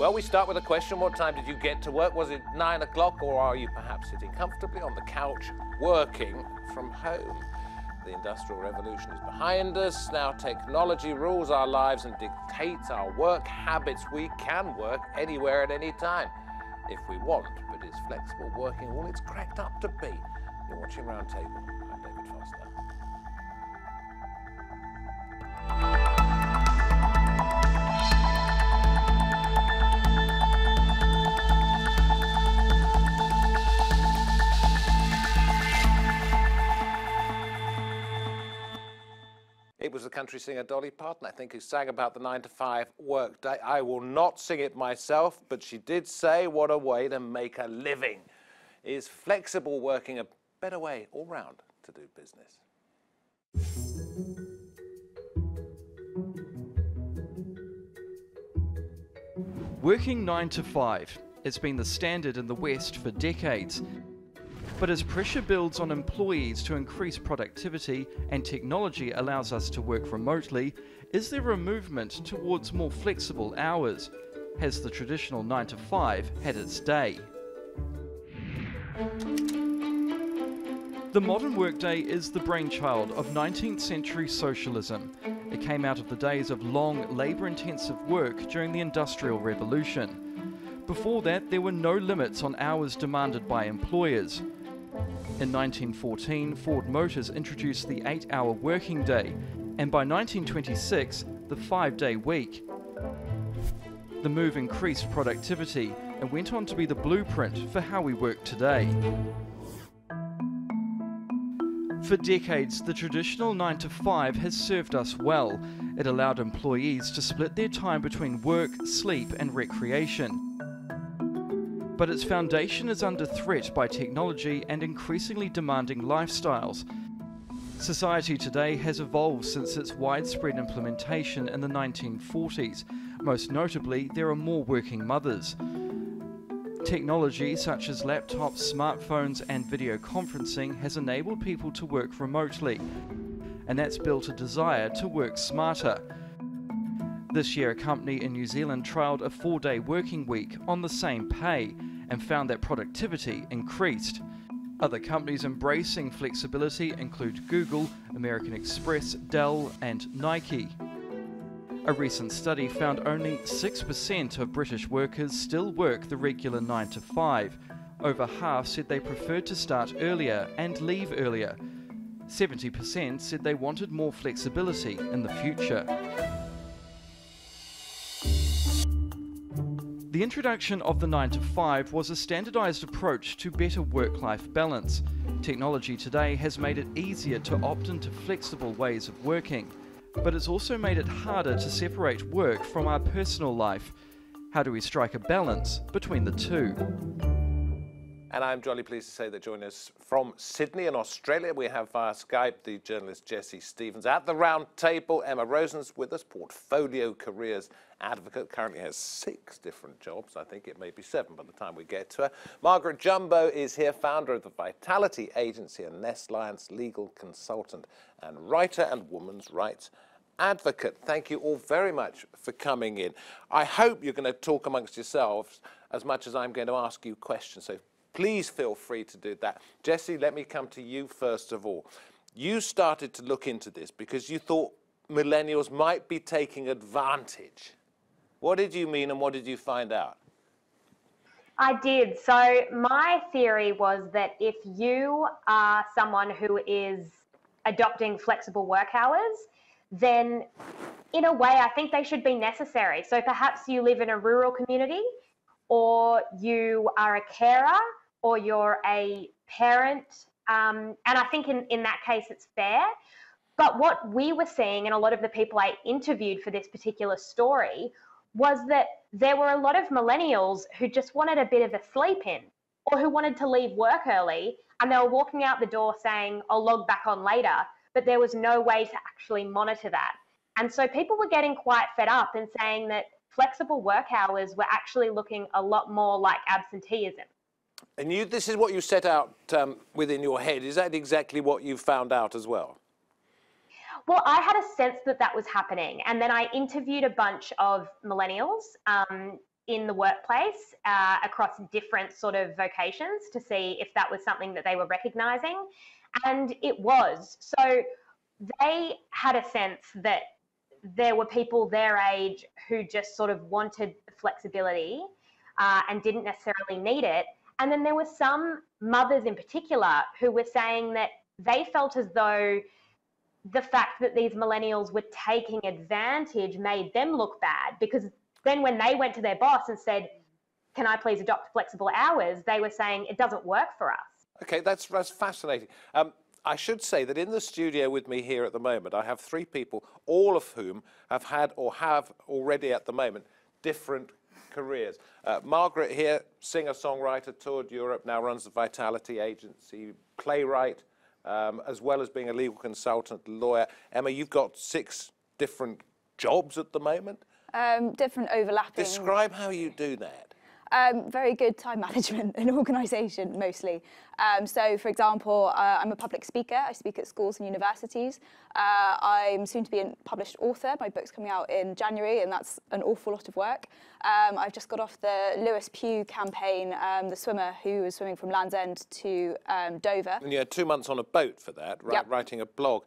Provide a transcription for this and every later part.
Well, we start with a question. What time did you get to work? Was it 9 o'clock, or are you perhaps sitting comfortably on the couch working from home? The Industrial Revolution is behind us. Now technology rules our lives and dictates our work habits. We can work anywhere at any time if we want, but is flexible working all it's cracked up to be? You're watching Roundtable. I'm David Foster. It was the country singer Dolly Parton, I think, who sang about the 9-to-5 workday. I will not sing it myself, but she did say, what a way to make a living. Is flexible working a better way all round to do business? Working 9 to 5. It's been the standard in the West for decades. But as pressure builds on employees to increase productivity and technology allows us to work remotely, is there a movement towards more flexible hours? Has the traditional 9 to 5 had its day? The modern workday is the brainchild of 19th century socialism. It came out of the days of long, labour-intensive work during the Industrial Revolution. Before that, there were no limits on hours demanded by employers. In 1914, Ford Motors introduced the 8-hour working day, and by 1926, the 5-day week. The move increased productivity and went on to be the blueprint for how we work today. For decades, the traditional 9 to 5 has served us well. It allowed employees to split their time between work, sleep, and recreation. But its foundation is under threat by technology and increasingly demanding lifestyles. Society today has evolved since its widespread implementation in the 1940s. Most notably, there are more working mothers. Technology such as laptops, smartphones and video conferencing has enabled people to work remotely, and that's built a desire to work smarter. This year, a company in New Zealand trialled a 4-day working week on the same pay and found that productivity increased. Other companies embracing flexibility include Google, American Express, Dell and Nike. A recent study found only 6% of British workers still work the regular 9 to 5. Over half said they preferred to start earlier and leave earlier. 70% said they wanted more flexibility in the future. The introduction of the 9 to 5 was a standardized approach to better work-life balance. Technology today has made it easier to opt into flexible ways of working, but it's also made it harder to separate work from our personal life. How do we strike a balance between the two? And I'm jolly pleased to say that joining us from Sydney in Australia, we have via Skype the journalist Jessie Stephens. At the round table, Emma Rosen's with us, portfolio careers advocate, currently has 6 different jobs. I think it may be 7 by the time we get to her. Margaret Jumbo is here, founder of the Vitality Agency and Ness, Lyons legal consultant and writer and women's rights advocate. Thank you all very much for coming in. I hope you're going to talk amongst yourselves as much as I'm going to ask you questions. So please feel free to do that. Jessie, let me come to you first of all. You started to look into this because you thought millennials might be taking advantage. What did you mean and what did you find out? I did. So my theory was that if you are someone who is adopting flexible work hours, then in a way I think they should be necessary. So perhaps you live in a rural community, or you are a carer, or you're a parent, and I think in that case it's fair. But what we were seeing, and a lot of the people I interviewed for this particular story, was that there were a lot of millennials who just wanted a bit of a sleep in, or who wanted to leave work early, and they were walking out the door saying, I'll log back on later, but there was no way to actually monitor that. And so people were getting quite fed up and saying that flexible work hours were actually looking a lot more like absenteeism. And this is what you set out within your head. Is that exactly what you found out as well? Well, I had a sense that that was happening. And then I interviewed a bunch of millennials in the workplace across different sort of vocations to see if that was something that they were recognising. And it was. So they had a sense that there were people their age who just sort of wanted flexibility and didn't necessarily need it. And then there were some mothers in particular who were saying that they felt as though the fact that these millennials were taking advantage made them look bad, because then when they went to their boss and said, can I please adopt flexible hours, they were saying it doesn't work for us. Okay, that's fascinating. I should say that in the studio with me here at the moment, I have 3 people, all of whom have had or have already at the moment different careers. Margaret here, singer-songwriter, toured Europe, now runs the Vitality Agency, playwright, as well as being a legal consultant, lawyer. Emma, you've got 6 different jobs at the moment. Different overlapping. Describe how you do that. Very good time management and organisation, mostly. So, for example, I'm a public speaker. I speak at schools and universities. I'm soon to be a published author. My book's coming out in January, and that's an awful lot of work. I've just got off the Lewis Pugh campaign, the swimmer who was swimming from Land's End to Dover. And you had 2 months on a boat for that, right? Yep. Writing a blog.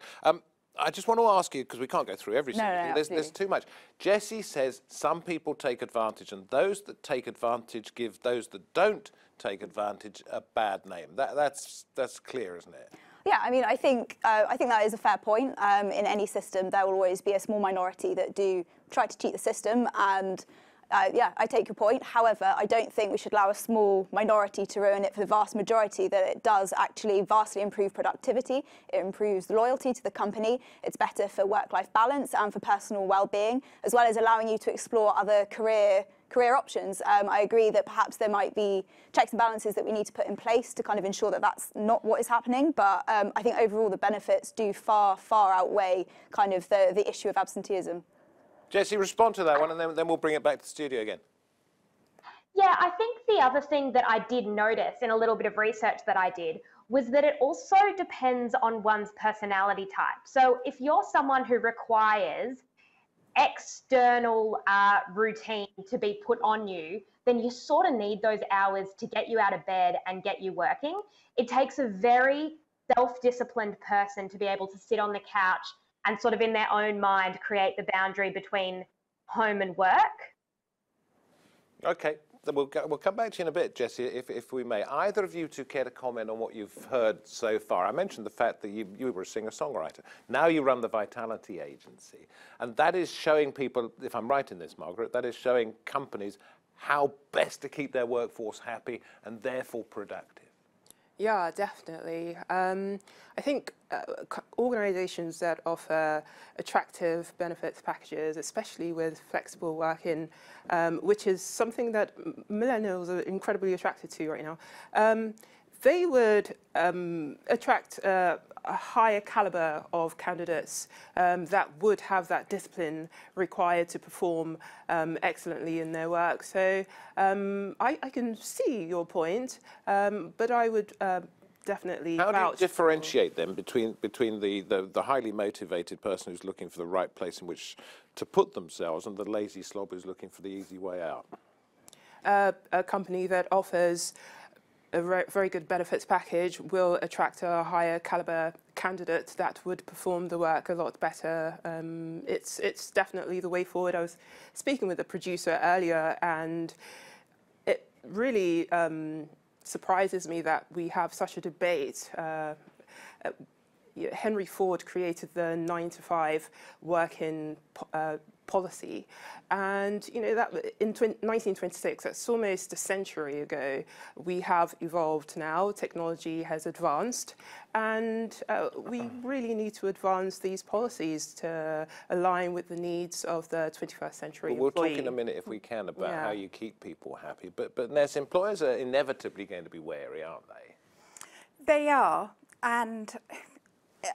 I just want to ask you, because we can't go through every single thing, there's too much. Jessie says some people take advantage, and those that take advantage give those that don't take advantage a bad name. That's clear, isn't it? Yeah, I mean, I think that is a fair point. In any system, there will always be a small minority that do try to cheat the system, and yeah, I take your point. However, I don't think we should allow a small minority to ruin it for the vast majority, that it does actually vastly improve productivity. It improves loyalty to the company. It's better for work-life balance and for personal well-being, as well as allowing you to explore other career options. I agree that perhaps there might be checks and balances that we need to put in place to kind of ensure that that's not what is happening. But I think overall the benefits do far, far outweigh kind of the issue of absenteeism. Jessie, respond to that one, and then we'll bring it back to the studio again. Yeah, I think the other thing that I did notice in a little bit of research that I did was that it also depends on one's personality type. So if you're someone who requires external routine to be put on you, then you sort of need those hours to get you out of bed and get you working. It takes a very self-disciplined person to be able to sit on the couch and sort of in their own mind create the boundary between home and work. Okay, we'll come back to you in a bit, Jessie, if we may. Either of you two care to comment on what you've heard so far? I mentioned the fact that you were a singer-songwriter. Now you run the Vitality Agency. And that is showing people, if I'm right in this, Margaret, that is showing companies how best to keep their workforce happy and therefore productive. Yeah, definitely. I think organisations that offer attractive benefits packages, especially with flexible working, which is something that millennials are incredibly attracted to right now, they would attract a higher calibre of candidates that would have that discipline required to perform excellently in their work. So I can see your point, but I would definitely vouch. How do you differentiate them between the highly motivated person who's looking for the right place in which to put themselves and the lazy slob who's looking for the easy way out? A company that offers a very good benefits package will attract a higher caliber candidate that would perform the work a lot better. It's definitely the way forward. I was speaking with a producer earlier, and it really surprises me that we have such a debate. Henry Ford created the 9-to-5 working policy, and you know that in 1926, that's almost a century ago. We have evolved now, technology has advanced, and we really need to advance these policies to align with the needs of the 21st century We'll employee. talk in a minute, if we can, about how you keep people happy, but Ness, employers are inevitably going to be wary, aren't they? They are, and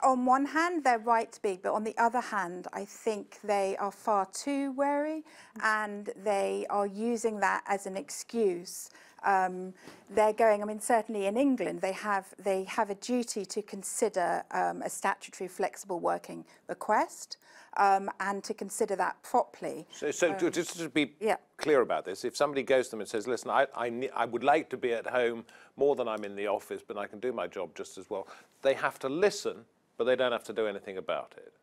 on one hand, they're right to be, but on the other hand, I think they are far too wary, and they are using that as an excuse they're going, I mean, certainly in England, they have a duty to consider a statutory flexible working request and to consider that properly. So just to be clear about this, if somebody goes to them and says, listen, I would like to be at home more than I'm in the office, but I can do my job just as well, they have to listen, but they don't have to do anything about it.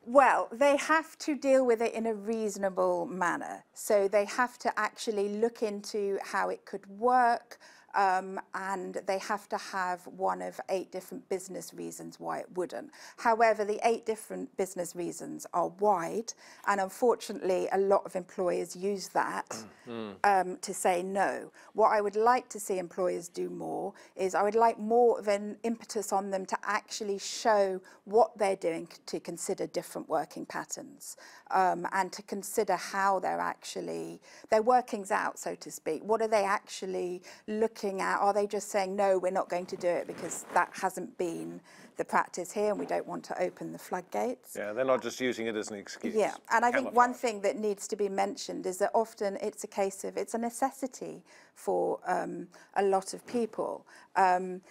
Well, they have to deal with it in a reasonable manner. So they have to actually look into how it could work, and they have to have one of 8 different business reasons why it wouldn't. However, the 8 different business reasons are wide, and unfortunately, a lot of employers use that to say no. What I would like to see employers do more is I would like more of an impetus on them to actually show what they're doing to consider different working patterns, and to consider how their workings out, so to speak. What are they actually looking at? Are they just saying, no, we're not going to do it because that hasn't been the practice here and we don't want to open the floodgates? Yeah, they're not just using it as an excuse. Yeah, and I think one thing that needs to be mentioned is that often it's a case of, it's a necessity for a lot of people. And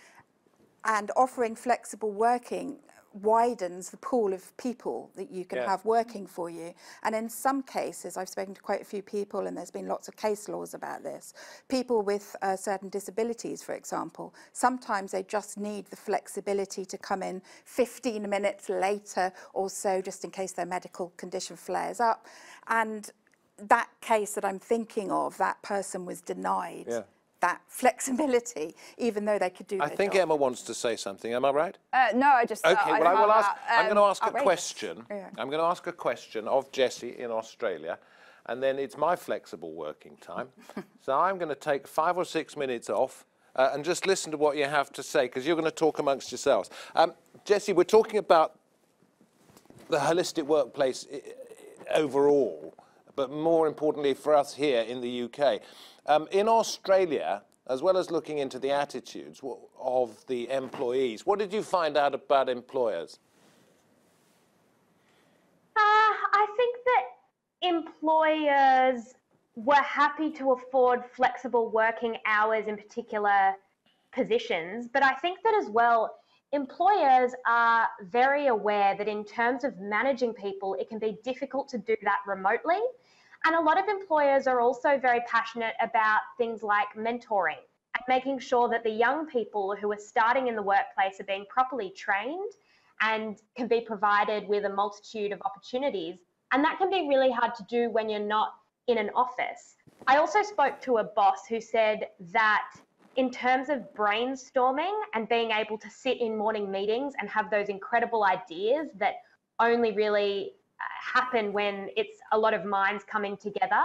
offering flexible working widens the pool of people that you can have working for you. And in some cases, I've spoken to quite a few people, and there's been lots of case laws about this. People with certain disabilities, for example, sometimes they just need the flexibility to come in 15 minutes later or so, just in case their medical condition flares up. And that case that I'm thinking of, that person was denied that flexibility, even though they could do their job. I think Emma wants to say something. Am I right? No, I just thought Okay, well, I will ask. I'm going to ask outrageous. a question. I'm going to ask a question of Jessie in Australia, and then it's my flexible working time. So I'm going to take 5 or 6 minutes off and just listen to what you have to say, because you're going to talk amongst yourselves. Jessie, we're talking about the holistic workplace overall, but more importantly for us here in the UK. In Australia, as well as looking into the attitudes of the employees, what did you find out about employers? I think that employers were happy to afford flexible working hours in particular positions, but I think that as well, employers are very aware that in terms of managing people, it can be difficult to do that remotely. And a lot of employers are also very passionate about things like mentoring and making sure that the young people who are starting in the workplace are being properly trained and can be provided with a multitude of opportunities. And that can be really hard to do when you're not in an office. I also spoke to a boss who said that in terms of brainstorming and being able to sit in morning meetings and have those incredible ideas that only really happen when it's a lot of minds coming together,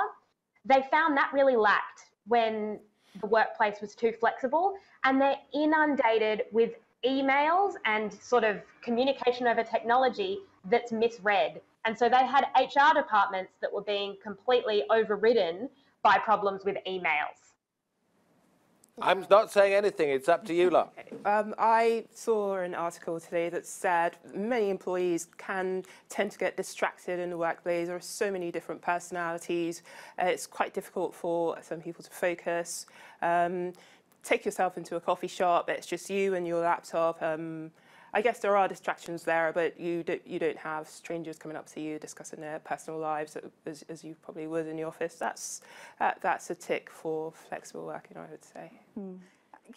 they found that really lacked when the workplace was too flexible, and they're inundated with emails and sort of communication over technology that's misread. And so they had HR departments that were being completely overridden by problems with emails. I'm not saying anything. It's up to you, lot. I saw an article today that said many employees can tend to get distracted in the workplace. There are so many different personalities. It's quite difficult for some people to focus. Take yourself into a coffee shop. It's just you and your laptop. I guess there are distractions there, but you don't have strangers coming up to you discussing their personal lives as you probably would in the office. That's a tick for flexible working, I would say.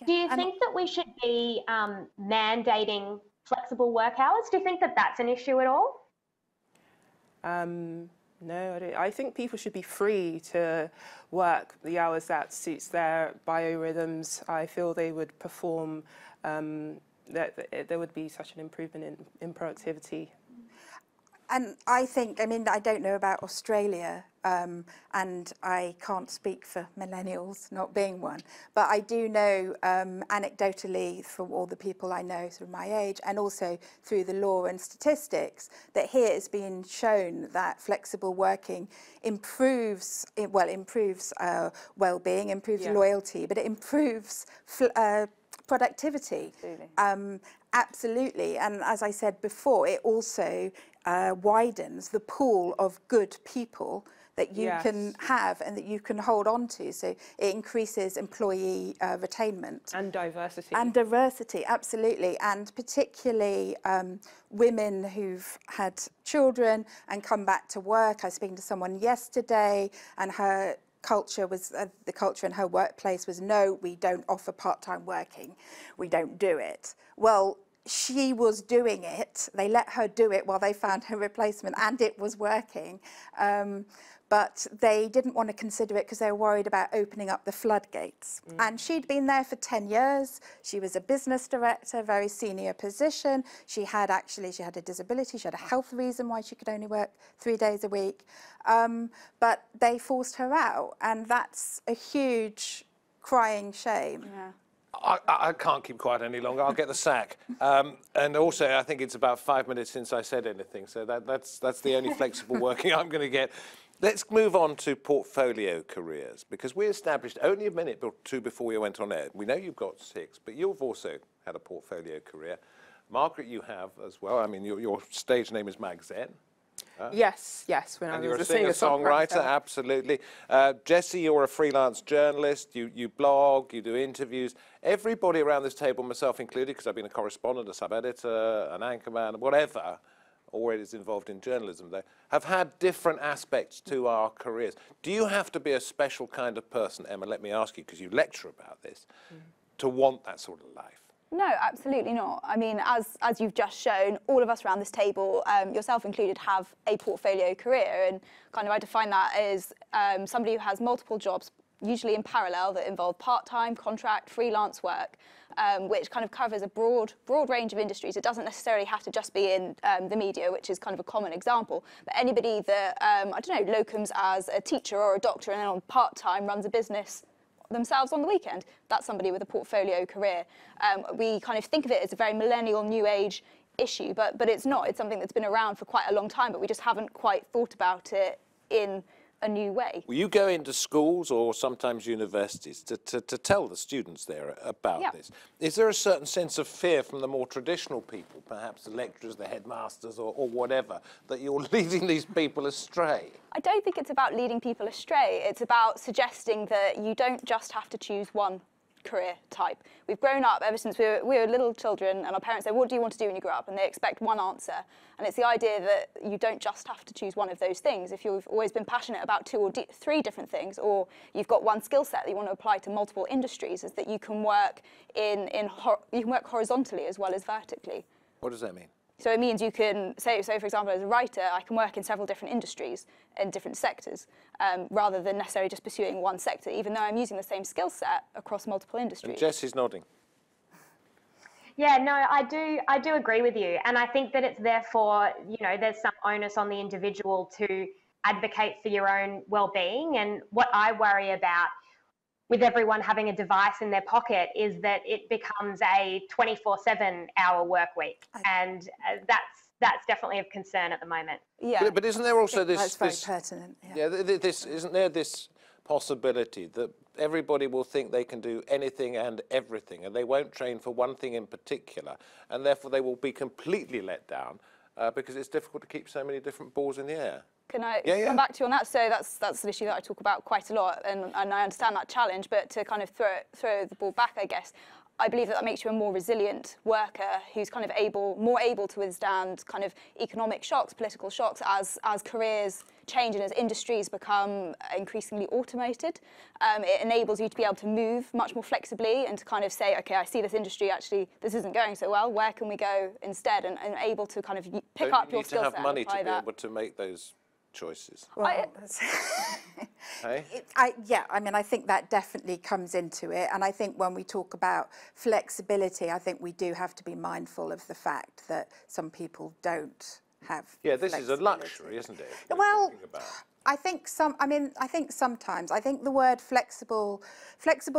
Do you think that we should be mandating flexible work hours? Do you think that that's an issue at all? No, I don't. I think people should be free to work the hours that suits their biorhythms. I feel they would perform. That there would be such an improvement in productivity. And I think, I mean, I don't know about Australia, and I can't speak for millennials, not being one, but I do know anecdotally from all the people I know through my age, and also through the law and statistics, that here it's been shown that flexible working improves well-being, improves loyalty, but it improves productivity. Absolutely. And as I said before, it also widens the pool of good people that you can have and that you can hold on to. So it increases employee retainment. And diversity. And diversity, absolutely. And particularly women who've had children and come back to work. I was speaking to someone yesterday, and her culture was, the culture in her workplace was, no, we don't offer part-time working. We don't do it. Well, she was doing it. They let her do it while they found her replacement, and it was working. But they didn't want to consider it because they were worried about opening up the floodgates. And she'd been there for 10 years. She was a business director, very senior position. She had a disability. She had a health reason why she could only work 3 days a week. But they forced her out, and that's a huge crying shame. Yeah. I can't keep quiet any longer. I'll get the sack. And also, I think it's about 5 minutes since I said anything, so that's the only flexible working I'm going to get. Let's move on to portfolio careers, because we established only a minute or two before we went on air. We know you've got 6, but you've also had a portfolio career. Margaret, you have as well. I mean, your stage name is Mag Zen. Yes, when I was you're a a singer-songwriter, absolutely. Jessie, you're a freelance journalist. You blog, you do interviews. Everybody around this table, myself included, because I've been a correspondent, a sub-editor, an anchorman, whatever, always involved in journalism, they have had different aspects to our careers. Do you have to be a special kind of person, Emma, let me ask you, because you lecture about this, to want that sort of life? No, absolutely not. I mean, as you've just shown, all of us around this table, yourself included, have a portfolio career, and kind of I define that as somebody who has multiple jobs, usually in parallel, that involve part-time, contract, freelance work, which kind of covers a broad range of industries. It doesn't necessarily have to just be in the media, which is kind of a common example, but anybody that, I don't know, locums as a teacher or a doctor and then on part-time runs a business themselves on the weekend, that's somebody with a portfolio career. We kind of think of it as a very millennial, new age issue, but it's not. It's something that's been around for quite a long time, but we just haven't quite thought about it in a new way. Well, you go into schools or sometimes universities to tell the students there about this. Is there a certain sense of fear from the more traditional people, perhaps the lecturers, the headmasters or whatever, that you're leading these people astray? I don't think it's about leading people astray. It's about suggesting that you don't just have to choose one career type. We've grown up ever since we were little children, and our parents say, what do you want to do when you grow up? And they expect one answer. And it's the idea that you don't just have to choose one of those things. If you've always been passionate about 2 or 3 different things, or you've got one skill set that you want to apply to multiple industries, is that you can work you can work horizontally as well as vertically. What does that mean? So it means you can, say for example, as a writer, I can work in several different industries and different sectors, rather than necessarily just pursuing one sector, even though I'm using the same skill set across multiple industries. And Jessie's nodding. Yeah, no, I do agree with you. And I think that it's therefore, there's some onus on the individual to advocate for your own well-being. And what I worry about with everyone having a device in their pocket is that it becomes a 24/7 hour work week. And that's definitely of concern at the moment. Yeah. But isn't there also this... That's very pertinent. Isn't there this possibility that everybody will think they can do anything and everything, and they won't train for one thing in particular, and therefore they will be completely let down because it's difficult to keep so many different balls in the air? Can I come back to you on that? So that's an issue that I talk about quite a lot, and I understand that challenge, but to kind of throw the ball back, I guess, I believe that makes you a more resilient worker who's kind of more able to withstand kind of economic shocks, political shocks as careers change and as industries become increasingly automated. It enables you to be able to move much more flexibly and to kind of say, okay, I see this industry actually, this isn't going so well, where can we go instead? And able to kind of pick up your skill set and apply that. You need to have money to be able to make those choices. Well, Hey? I think that definitely comes into it. And I think when we talk about flexibility, I think we do have to be mindful of the fact that some people don't have this is a luxury, isn't it? Well, I think sometimes. I think the word flexible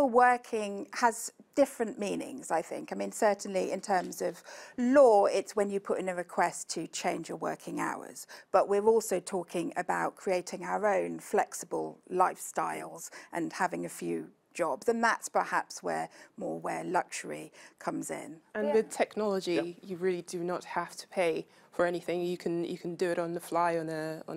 working has different meanings, I think. I mean, certainly in terms of law, it's when you put in a request to change your working hours. But we're also talking about creating our own flexible lifestyles and having a few jobs, and that's perhaps where luxury comes in. And with technology, you really do not have to pay for anything. You can do it on the fly on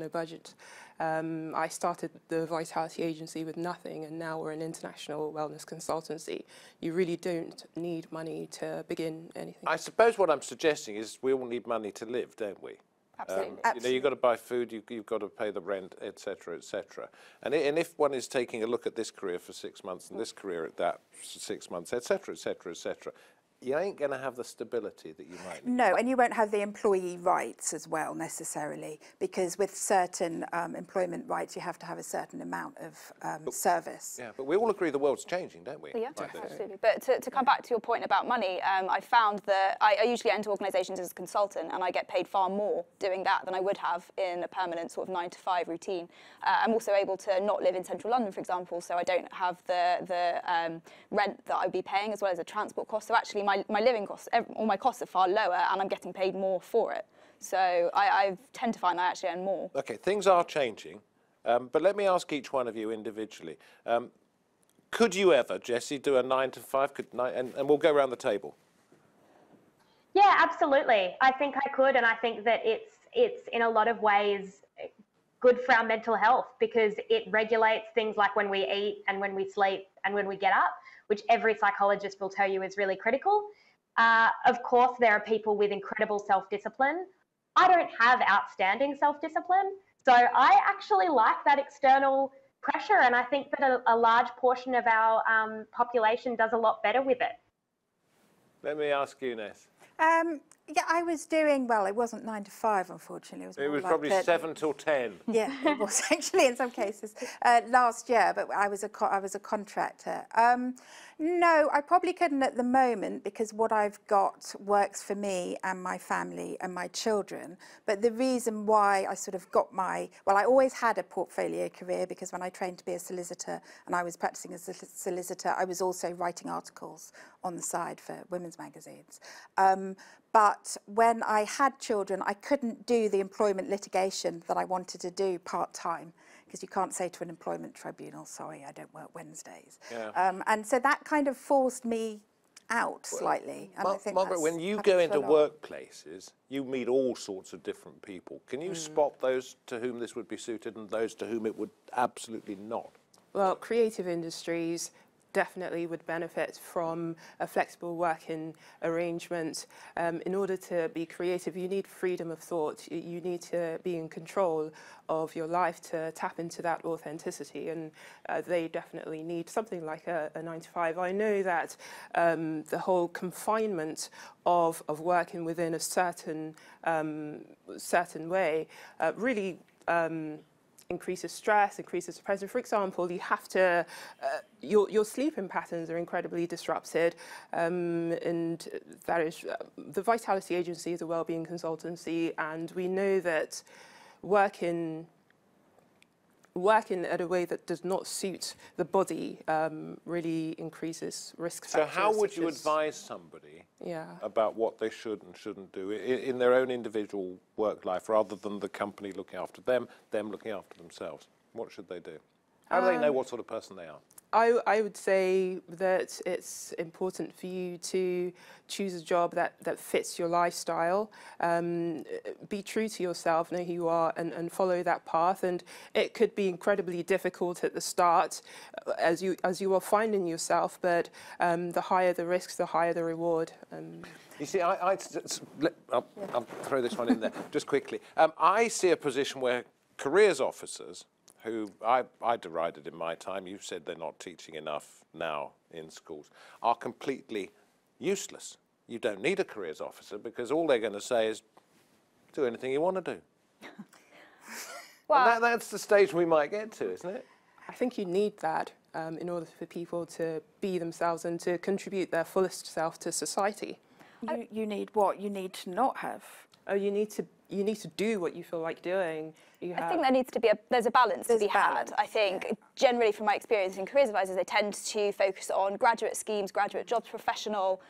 a budget. I started the Vitality Agency with nothing, and now we're an international wellness consultancy. You really don't need money to begin anything. I suppose what I'm suggesting is we all need money to live, don't we? Absolutely. You know, you've got to buy food, you've got to pay the rent, etc., etc. And if one is taking a look at this career for 6 months and this career at that 6 months, etc., etc., etc., you ain't going to have the stability that you might need. No, and you won't have the employee rights as well necessarily, because with certain employment rights you have to have a certain amount of service. Yeah, but we all agree the world's changing, don't we? Yeah, Like this. absolutely. But to come back to your point about money, I found that I usually enter organisations as a consultant, and I get paid far more doing that than I would have in a permanent sort of 9-to-5 routine. I'm also able to not live in central London, for example, so I don't have the rent that I would be paying, as well as the transport cost. So actually my living costs, all my costs are far lower, and I'm getting paid more for it. So I tend to find I actually earn more. Okay, things are changing, but let me ask each one of you individually. Could you ever, Jessie, do a 9-to-5? And we'll go around the table. Yeah, absolutely. I think I could, and I think that it's in a lot of ways good for our mental health, because it regulates things like when we eat and when we sleep and when we get up, which every psychologist will tell you is really critical. Of course, there are people with incredible self-discipline. I don't have outstanding self-discipline, so I actually like that external pressure, and I think that a large portion of our population does a lot better with it. Let me ask you, Ness. Yeah, I was doing, well, it wasn't 9-to-5, unfortunately. It was probably 7 till 10. Yeah, it was actually in some cases last year, but I was a contractor. No, I probably couldn't at the moment, because what I've got works for me and my family and my children. But the reason why I sort of got I always had a portfolio career, because when I trained to be a solicitor and I was practicing as a solicitor, I was also writing articles on the side for women's magazines. But when I had children, I couldn't do the employment litigation that I wanted to do part-time, because you can't say to an employment tribunal, sorry, I don't work Wednesdays. Yeah. And so that kind of forced me out slightly. And I think Margaret, when you go into workplaces, you meet all sorts of different people. Can you spot those to whom this would be suited and those to whom it would absolutely not? Well, creative industries definitely would benefit from a flexible working arrangement. In order to be creative, you need freedom of thought. You need to be in control of your life to tap into that authenticity, and they definitely need something like a 9-to-5. I know that the whole confinement of working within a certain way really increases stress, increases depression. For example, you have to, your sleeping patterns are incredibly disrupted, and that is, the Vitality Agency is a wellbeing consultancy, and we know that working at a way that does not suit the body really increases risk factors. So how would you advise somebody about what they should and shouldn't do in their own individual work life, rather than the company looking after them looking after themselves? What should they do? How do they know what sort of person they are? I would say that it's important for you to choose a job that fits your lifestyle. Be true to yourself, know who you are, and follow that path. And it could be incredibly difficult at the start as you are finding yourself, but the higher the risks, the higher the reward. You see, I'll throw this one in there just quickly. I see a position where careers officers, who I derided in my time, you said they're not teaching enough now in schools, are completely useless. You don't need a careers officer, because all they're going to say is, do anything you want to do. Well, that's the stage we might get to, isn't it? I think you need that in order for people to be themselves and to contribute their fullest self to society. You need what? You need to not have. Oh, you need to do what you feel like doing. I think there needs to be there's a balance to be had. I think generally from my experience in careers advisors, they tend to focus on graduate schemes, graduate jobs, professional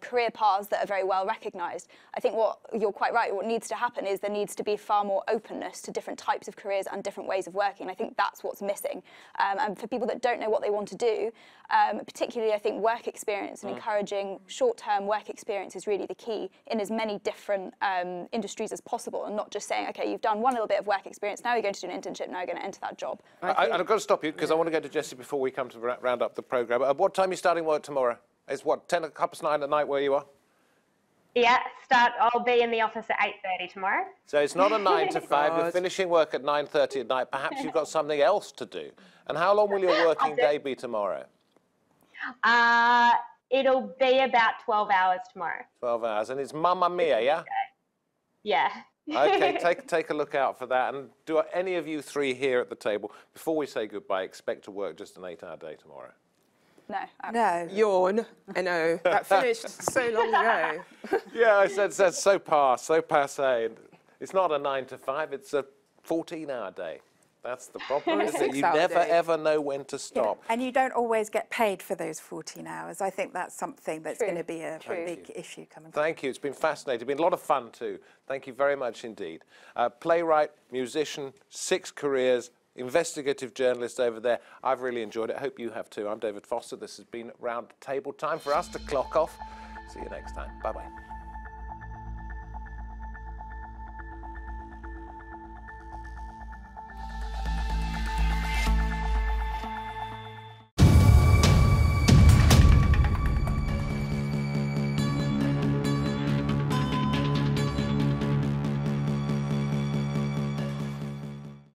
career paths that are very well recognised. I think what you're quite right, what needs to happen is there needs to be far more openness to different types of careers and different ways of working. I think that's what's missing. And for people that don't know what they want to do, particularly I think work experience and encouraging short-term work experience is really the key in as many different industries as possible, and not just saying, okay, you've done one little bit of work experience, now you're going to do an internship, now you're going to enter that job. I've got to stop you because I want to go to Jessie before we come to round up the programme. At what time are you starting work tomorrow? It's what, 9 at night where you are? Yeah, I'll be in the office at 8:30 tomorrow. So it's not a 9 to 5, you're finishing work at 9:30 at night. Perhaps you've got something else to do. And how long will your working day be tomorrow? It'll be about 12 hours tomorrow. 12 hours. And it's Mamma Mia, yeah? Yeah. Okay, take a look out for that. And do any of you three here at the table, before we say goodbye, expect to work just an 8-hour day tomorrow? No. No. Yawn. I know. That finished so long ago. Yeah, I said so passé. It's not a 9 to 5, it's a 14-hour day. That's the problem, isn't it? You never, ever know when to stop. Yeah. And you don't always get paid for those 14 hours. I think that's something that's going to be a big issue coming forward. Thank you. It's been fascinating. It's been a lot of fun, too. Thank you very much indeed. Playwright, musician, 6 careers, investigative journalist over there. I've really enjoyed it. I hope you have, too. I'm David Foster. This has been Roundtable. Time for us to clock off. See you next time. Bye-bye.